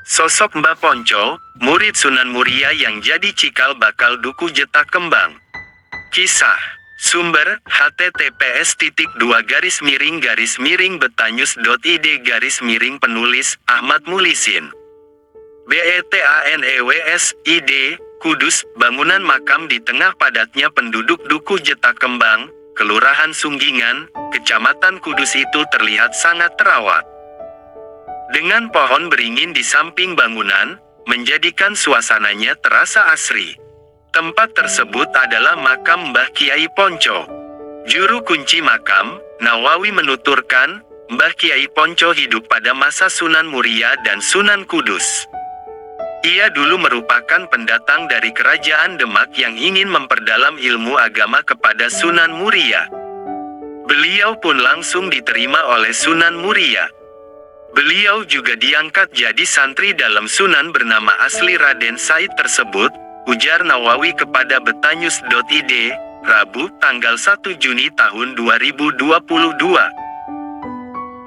Sosok Mbah Ponco, murid Sunan Muria yang jadi cikal bakal Duku Jetak Kembang. Kisah. Sumber, https://betanyus.id/, penulis, Ahmad Mulisin. BETANEWS, ID, Kudus, bangunan makam di tengah padatnya penduduk Duku Jetak Kembang, Kelurahan Sunggingan, Kecamatan Kudus itu terlihat sangat terawat. Dengan pohon beringin di samping bangunan, menjadikan suasananya terasa asri. Tempat tersebut adalah makam Mbah Kiai Ponco. Juru kunci makam, Nawawi menuturkan, Mbah Kiai Ponco hidup pada masa Sunan Muria dan Sunan Kudus. Ia dulu merupakan pendatang dari kerajaan Demak yang ingin memperdalam ilmu agama kepada Sunan Muria. Beliau pun langsung diterima oleh Sunan Muria. Beliau juga diangkat jadi santri dalam Sunan bernama asli Raden Said tersebut, ujar Nawawi kepada betanyus.id, Rabu, tanggal 1 Juni tahun 2022.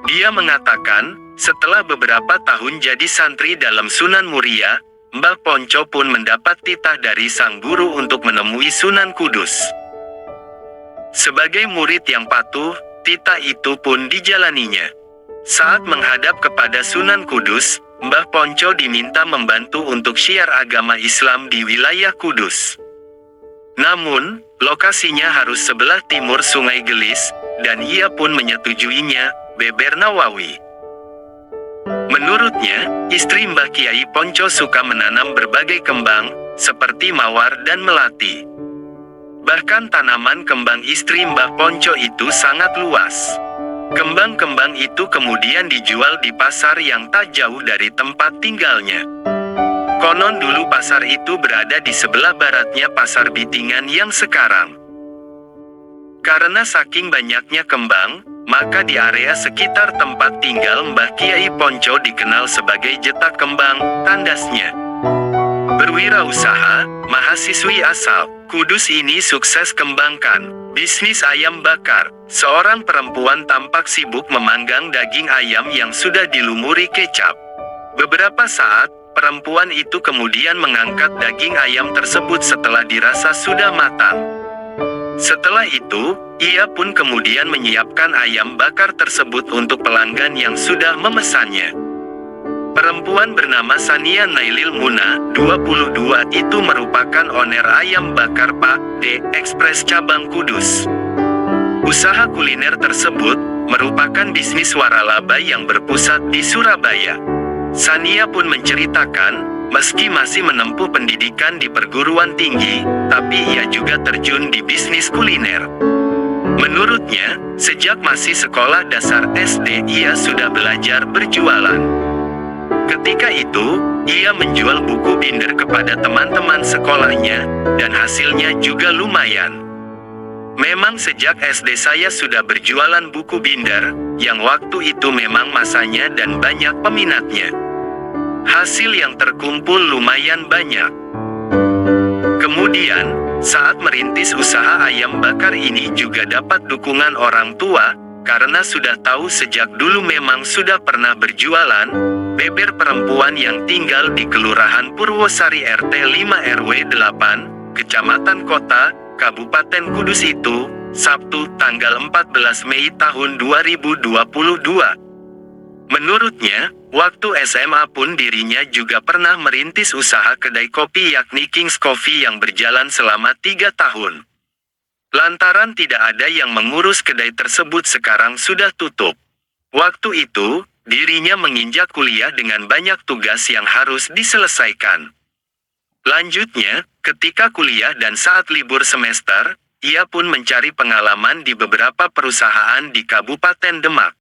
Dia mengatakan, setelah beberapa tahun jadi santri dalam Sunan Muria, Mbah Ponco pun mendapat titah dari sang guru untuk menemui Sunan Kudus. Sebagai murid yang patuh, titah itu pun dijalaninya. Saat menghadap kepada Sunan Kudus, Mbah Ponco diminta membantu untuk syiar agama Islam di wilayah Kudus. Namun, lokasinya harus sebelah timur Sungai Gelis, dan ia pun menyetujuinya, beber Nawawi. Menurutnya, istri Mbah Kiai Ponco suka menanam berbagai kembang, seperti mawar dan melati. Bahkan tanaman kembang istri Mbah Ponco itu sangat luas. Kembang-kembang itu kemudian dijual di pasar yang tak jauh dari tempat tinggalnya. Konon dulu pasar itu berada di sebelah baratnya pasar Bitingan yang sekarang. Karena saking banyaknya kembang, maka di area sekitar tempat tinggal Mbah Kiai Ponco dikenal sebagai Jetak Kembang, tandasnya. Berwirausaha, mahasiswi asal Kudus ini sukses kembangkan bisnis ayam bakar. Seorang perempuan tampak sibuk memanggang daging ayam yang sudah dilumuri kecap. Beberapa saat, perempuan itu kemudian mengangkat daging ayam tersebut setelah dirasa sudah matang. Setelah itu, ia pun kemudian menyiapkan ayam bakar tersebut untuk pelanggan yang sudah memesannya. Perempuan bernama Sania Nailil Muna, 22 itu merupakan owner ayam bakar Pak D Express cabang Kudus. Usaha kuliner tersebut merupakan bisnis waralaba yang berpusat di Surabaya. Sania pun menceritakan, meski masih menempuh pendidikan di perguruan tinggi, tapi ia juga terjun di bisnis kuliner. Menurutnya, sejak masih sekolah dasar SD ia sudah belajar berjualan. Ketika itu, ia menjual buku binder kepada teman-teman sekolahnya, dan hasilnya juga lumayan. Memang sejak SD saya sudah berjualan buku binder, yang waktu itu memang masanya dan banyak peminatnya. Hasil yang terkumpul lumayan banyak. Kemudian, saat merintis usaha ayam bakar ini juga dapat dukungan orang tua, karena sudah tahu sejak dulu memang sudah pernah berjualan, beber perempuan yang tinggal di Kelurahan Purwosari RT 5 RW 8, Kecamatan Kota, Kabupaten Kudus itu, Sabtu tanggal 14 Mei tahun 2022. Menurutnya, waktu SMA pun dirinya juga pernah merintis usaha kedai kopi yakni King's Coffee yang berjalan selama 3 tahun. Lantaran tidak ada yang mengurus kedai tersebut sekarang sudah tutup. Waktu itu, dirinya menginjak kuliah dengan banyak tugas yang harus diselesaikan. Lanjutnya, ketika kuliah dan saat libur semester, ia pun mencari pengalaman di beberapa perusahaan di Kabupaten Demak.